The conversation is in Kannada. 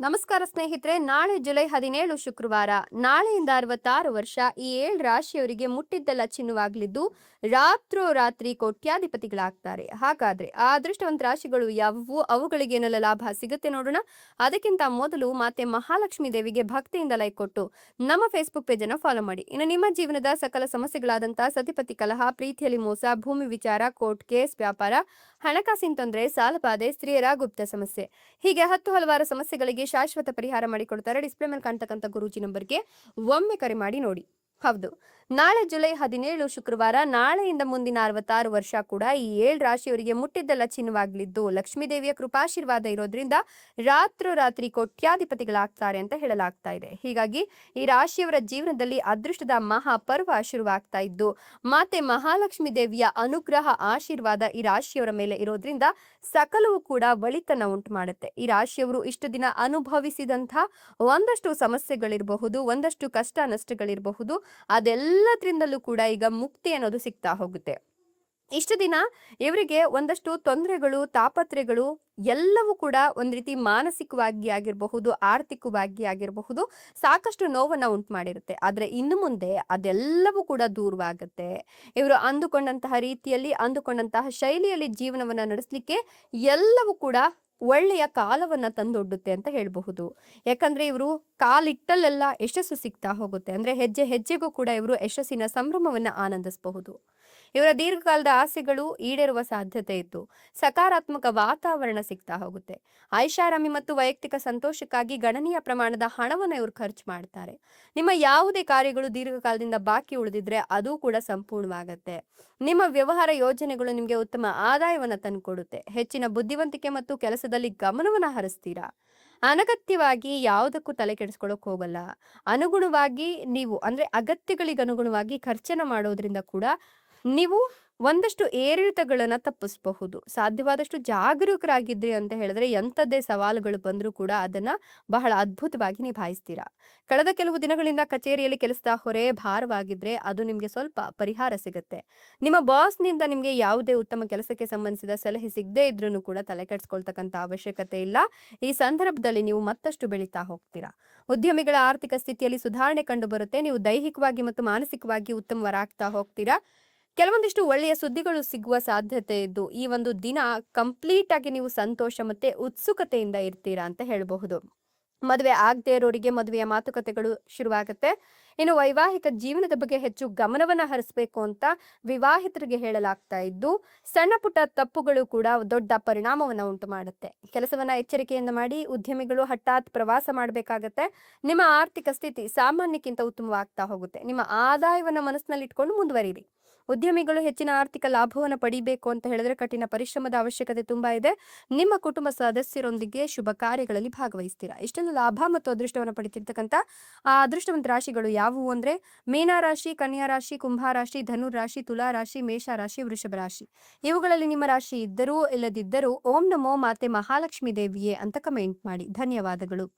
ನಮಸ್ಕಾರ ಸ್ನೇಹಿತರೆ, ನಾಳೆ ಜುಲೈ 17 ಶುಕ್ರವಾರ. ನಾಳೆಯಿಂದ 66 ವರ್ಷ ಈ 7 ರಾಶಿಯವರಿಗೆ ಮುಟ್ಟಿದ್ದೆಲ್ಲ ಚಿನ್ನವಾಗಲಿದ್ದು ರಾತ್ರೋರಾತ್ರಿ ಕೋಟ್ಯಾಧಿಪತಿಗಳಾಗ್ತಾರೆ. ಹಾಗಾದ್ರೆ ಆ ಅದೃಷ್ಟವಂತ ರಾಶಿಗಳು ಯಾವುವು, ಅವುಗಳಿಗೆ ಏನೆಲ್ಲ ಲಾಭ ಸಿಗುತ್ತೆ ನೋಡೋಣ. ಅದಕ್ಕಿಂತ ಮೊದಲು ಮಾತೆ ಮಹಾಲಕ್ಷ್ಮಿ ದೇವಿಗೆ ಭಕ್ತಿಯಿಂದ ಲೈಕ್ ಕೊಟ್ಟು ನಮ್ಮ ಫೇಸ್ಬುಕ್ ಪೇಜ್ ಅನ್ನು ಫಾಲೋ ಮಾಡಿ. ಇನ್ನು ನಿಮ್ಮ ಜೀವನದ ಸಕಲ ಸಮಸ್ಯೆಗಳಾದಂತಹ ಸತಿಪತಿ ಕಲಹ, ಪ್ರೀತಿಯಲ್ಲಿ ಮೋಸ, ಭೂಮಿ ವಿಚಾರ, ಕೋರ್ಟ್ ಕೇಸ್, ವ್ಯಾಪಾರ, ಹಣಕಾಸಿನ ತೊಂದರೆ, ಸಾಲಬಾಧೆ, ಸ್ತ್ರೀಯರ ಗುಪ್ತ ಸಮಸ್ಯೆ, ಹೀಗೆ ಹಲವಾರು ಸಮಸ್ಯೆಗಳಿಗೆ ಶಾಶ್ವತ ಪರಿಹಾರ ಮಾಡಿಕೊಡ್ತಾರೆ. ಡಿಸ್ಪ್ಲೇ ಮೇಲೆ ಕಾಣ್ತಕ್ಕಂಥ ಗುರೂಜಿ ನಂಬರ್ಗೆ ಒಮ್ಮೆ ಕರೆ ಮಾಡಿ ನೋಡಿ. ಹೌದು, ನಾಳೆ ಜುಲೈ 17 ಶುಕ್ರವಾರ. ನಾಳೆಯಿಂದ ಮುಂದಿನ 66 ವರ್ಷ ಕೂಡ ಈ 7 ರಾಶಿಯವರಿಗೆ ಮುಟ್ಟಿದ್ದೆಲ್ಲ ಚಿನ್ನವಾಗಲಿದ್ದು ಲಕ್ಷ್ಮೀ ದೇವಿಯ ಕೃಪಾಶೀರ್ವಾದ ಇರೋದ್ರಿಂದ ರಾತ್ರೋರಾತ್ರಿ ಕೋಟ್ಯಾಧಿಪತಿಗಳಾಗ್ತಾರೆ ಅಂತ ಹೇಳಲಾಗ್ತಾ ಇದೆ. ಹೀಗಾಗಿ ಈ ರಾಶಿಯವರ ಜೀವನದಲ್ಲಿ ಅದೃಷ್ಟದ ಮಹಾಪರ್ವ ಶುರುವಾಗ್ತಾ ಇದ್ದು ಮಾತೆ ಮಹಾಲಕ್ಷ್ಮಿ ದೇವಿಯ ಅನುಗ್ರಹ ಆಶೀರ್ವಾದ ಈ ರಾಶಿಯವರ ಮೇಲೆ ಇರೋದ್ರಿಂದ ಸಕಲವೂ ಕೂಡ ಒಳಿತನ್ನ ಉಂಟು ಮಾಡುತ್ತೆ. ಈ ರಾಶಿಯವರು ಇಷ್ಟು ದಿನ ಅನುಭವಿಸಿದಂತಹ ಒಂದಷ್ಟು ಸಮಸ್ಯೆಗಳಿರಬಹುದು, ಒಂದಷ್ಟು ಕಷ್ಟ ನಷ್ಟಗಳಿರಬಹುದು, ಅದೆಲ್ಲದ್ರಿಂದಲೂ ಕೂಡ ಈಗ ಮುಕ್ತಿ ಅನ್ನೋದು ಸಿಗ್ತಾ ಹೋಗುತ್ತೆ. ಇಷ್ಟು ದಿನ ಇವರಿಗೆ ಒಂದಷ್ಟು ತೊಂದರೆಗಳು, ತಾಪತ್ರೆಗಳು ಎಲ್ಲವೂ ಕೂಡ ಒಂದ್ ರೀತಿ ಮಾನಸಿಕವಾಗಿ ಆಗಿರಬಹುದು, ಆರ್ಥಿಕವಾಗಿ ಆಗಿರಬಹುದು, ಸಾಕಷ್ಟು ನೋವನ್ನ ಉಂಟು ಮಾಡಿರುತ್ತೆ. ಆದ್ರೆ ಇನ್ನು ಮುಂದೆ ಅದೆಲ್ಲವೂ ಕೂಡ ದೂರವಾಗುತ್ತೆ. ಇವರು ಅಂದುಕೊಂಡಂತಹ ರೀತಿಯಲ್ಲಿ, ಅಂದುಕೊಂಡಂತಹ ಶೈಲಿಯಲ್ಲಿ ಜೀವನವನ್ನ ನಡೆಸಲಿಕ್ಕೆ ಎಲ್ಲವೂ ಕೂಡ ಒಳ್ಳೆಯ ಕಾಲವನ್ನ ತಂದೊಡ್ಡುತ್ತೆ ಅಂತ ಹೇಳಬಹುದು. ಯಾಕಂದ್ರೆ ಇವರು ಕಾಲಿಟ್ಟಲ್ಲೆಲ್ಲ ಯಶಸ್ಸು ಸಿಗ್ತಾ ಹೋಗುತ್ತೆ. ಅಂದ್ರೆ ಹೆಜ್ಜೆ ಹೆಜ್ಜೆಗೂ ಕೂಡ ಇವರು ಯಶಸ್ಸಿನ ಸಂಭ್ರಮವನ್ನ ಆನಂದಿಸಬಹುದು. ಇವರ ದೀರ್ಘಕಾಲದ ಆಸೆಗಳು ಈಡೇರುವ ಸಾಧ್ಯತೆ ಇದ್ದು ಸಕಾರಾತ್ಮಕ ವಾತಾವರಣ ಸಿಗ್ತಾ ಹೋಗುತ್ತೆ. ಐಷಾರಾಮಿ ಮತ್ತು ವೈಯಕ್ತಿಕ ಸಂತೋಷಕ್ಕಾಗಿ ಗಣನೀಯ ಪ್ರಮಾಣದ ಹಣವನ್ನು ಇವರು ಖರ್ಚು ಮಾಡ್ತಾರೆ. ನಿಮ್ಮ ಯಾವುದೇ ಕಾರ್ಯಗಳು ದೀರ್ಘಕಾಲದಿಂದ ಬಾಕಿ ಉಳಿದಿದ್ರೆ ಅದು ಕೂಡ ಸಂಪೂರ್ಣವಾಗತ್ತೆ. ನಿಮ್ಮ ವ್ಯವಹಾರ ಯೋಜನೆಗಳು ನಿಮಗೆ ಉತ್ತಮ ಆದಾಯವನ್ನ ತಂದುಕೊಡುತ್ತೆ. ಹೆಚ್ಚಿನ ಬುದ್ಧಿವಂತಿಕೆ ಮತ್ತು ಕೆಲಸದಲ್ಲಿ ಗಮನವನ್ನ ಹರಿಸ್ತೀರಾ. ಅನಗತ್ಯವಾಗಿ ಯಾವುದಕ್ಕೂ ತಲೆ ಕೆಡಿಸ್ಕೊಳ್ಳೋಕೆ ಹೋಗಲ್ಲ. ಅನುಗುಣವಾಗಿ ನೀವು ಅಂದ್ರೆ ಅಗತ್ಯಗಳಿಗೆ ಅನುಗುಣವಾಗಿ ಖರ್ಚನ್ನ ಮಾಡೋದ್ರಿಂದ ಕೂಡ ನೀವು ಒಂದಷ್ಟು ಏರಿಳಿತಗಳನ್ನ ತಪ್ಪಿಸಬಹುದು. ಸಾಧ್ಯವಾದಷ್ಟು ಜಾಗರೂಕರಾಗಿದ್ರಿ ಅಂತ ಹೇಳಿದ್ರೆ ಎಂಥದ್ದೇ ಸವಾಲುಗಳು ಬಂದರೂ ಕೂಡ ಅದನ್ನ ಬಹಳ ಅದ್ಭುತವಾಗಿ ನಿಭಾಯಿಸ್ತೀರಾ. ಕಳೆದ ಕೆಲವು ದಿನಗಳಿಂದ ಕಚೇರಿಯಲ್ಲಿ ಕೆಲಸದ ಹೊರೆ ಭಾರವಾಗಿದ್ರೆ ಅದು ನಿಮ್ಗೆ ಸ್ವಲ್ಪ ಪರಿಹಾರ ಸಿಗುತ್ತೆ. ನಿಮ್ಮ ಬಾಸ್ನಿಂದ ನಿಮ್ಗೆ ಯಾವುದೇ ಉತ್ತಮ ಕೆಲಸಕ್ಕೆ ಸಂಬಂಧಿಸಿದ ಸಲಹೆ ಸಿಗದೇ ಇದ್ರೂ ಕೂಡ ತಲೆ ಕೆಡಿಸ್ಕೊಳ್ತಕ್ಕಂಥ ಅವಶ್ಯಕತೆ ಇಲ್ಲ. ಈ ಸಂದರ್ಭದಲ್ಲಿ ನೀವು ಮತ್ತಷ್ಟು ಬೆಳೀತಾ ಹೋಗ್ತೀರಾ. ಉದ್ಯಮಿಗಳ ಆರ್ಥಿಕ ಸ್ಥಿತಿಯಲ್ಲಿ ಸುಧಾರಣೆ ಕಂಡು ಬರುತ್ತೆ. ನೀವು ದೈಹಿಕವಾಗಿ ಮತ್ತು ಮಾನಸಿಕವಾಗಿ ಉತ್ತಮವರಾಗ್ತಾ ಹೋಗ್ತೀರಾ. ಕೆಲವೊಂದಿಷ್ಟು ಒಳ್ಳೆಯ ಸುದ್ದಿಗಳು ಸಿಗುವ ಸಾಧ್ಯತೆ ಇದ್ದು ಈ ಒಂದು ದಿನ ಕಂಪ್ಲೀಟ್ ಆಗಿ ನೀವು ಸಂತೋಷ ಮತ್ತೆ ಉತ್ಸುಕತೆಯಿಂದ ಇರ್ತೀರಾ ಅಂತ ಹೇಳಬಹುದು. ಮದುವೆ ಆಗದೆ ಇರೋರಿಗೆ ಮದುವೆಯ ಮಾತುಕತೆಗಳು ಶುರುವಾಗುತ್ತೆ. ಇನ್ನು ವೈವಾಹಿಕ ಜೀವನದ ಬಗ್ಗೆ ಹೆಚ್ಚು ಗಮನವನ್ನ ಹರಿಸಬೇಕು ಅಂತ ವಿವಾಹಿತರಿಗೆ ಹೇಳಲಾಗ್ತಾ ಇದ್ದು ಸಣ್ಣ ಪುಟ್ಟ ತಪ್ಪುಗಳು ಕೂಡ ದೊಡ್ಡ ಪರಿಣಾಮವನ್ನ ಉಂಟು ಮಾಡುತ್ತೆ. ಕೆಲಸವನ್ನ ಎಚ್ಚರಿಕೆಯಿಂದ ಮಾಡಿ. ಉದ್ಯಮಿಗಳು ಹಠಾತ್ ಪ್ರವಾಸ ಮಾಡಬೇಕಾಗತ್ತೆ. ನಿಮ್ಮ ಆರ್ಥಿಕ ಸ್ಥಿತಿ ಸಾಮಾನ್ಯಕ್ಕಿಂತ ಉತ್ತಮವಾಗ್ತಾ ಹೋಗುತ್ತೆ. ನಿಮ್ಮ ಆದಾಯವನ್ನ ಮನಸ್ಸಿನಲ್ಲಿ ಇಟ್ಕೊಂಡು ಮುಂದುವರಿರಿ. ಉದ್ಯಮಿಗಳು ಹೆಚ್ಚಿನ ಆರ್ಥಿಕ ಲಾಭವನ್ನು ಪಡಿಬೇಕು ಅಂತ ಹೇಳಿದ್ರೆ ಕಠಿಣ ಪರಿಶ್ರಮದ ಅವಶ್ಯಕತೆ ತುಂಬಾ ಇದೆ. ನಿಮ್ಮ ಕುಟುಂಬ ಸದಸ್ಯರೊಂದಿಗೆ ಶುಭ ಕಾರ್ಯಗಳಲ್ಲಿ ಭಾಗವಹಿಸ್ತೀರಾ. ಇಷ್ಟೊಂದು ಲಾಭ ಮತ್ತು ಅದೃಷ್ಟವನ್ನು ಪಡಿತಿರ್ತಕ್ಕಂಥ ಆ ಅದೃಷ್ಟವಂತ ರಾಶಿಗಳು ಯಾವುವು ಅಂದ್ರೆ ಮೀನ ರಾಶಿ, ಕನ್ಯಾ ರಾಶಿ, ಕುಂಭ ರಾಶಿ, ಧನು ರಾಶಿ, ತುಲಾ ರಾಶಿ, ಮೇಷ ರಾಶಿ, ವೃಷಭ ರಾಶಿ. ಇವುಗಳಲ್ಲಿ ನಿಮ್ಮ ರಾಶಿ ಇದ್ದರೂ ಇಲ್ಲದಿದ್ದರೂ ಓಂ ನಮೋ ಮಾತೆ ಮಹಾಲಕ್ಷ್ಮಿ ದೇವಿಯೇ ಅಂತ ಕಮೆಂಟ್ ಮಾಡಿ. ಧನ್ಯವಾದಗಳು.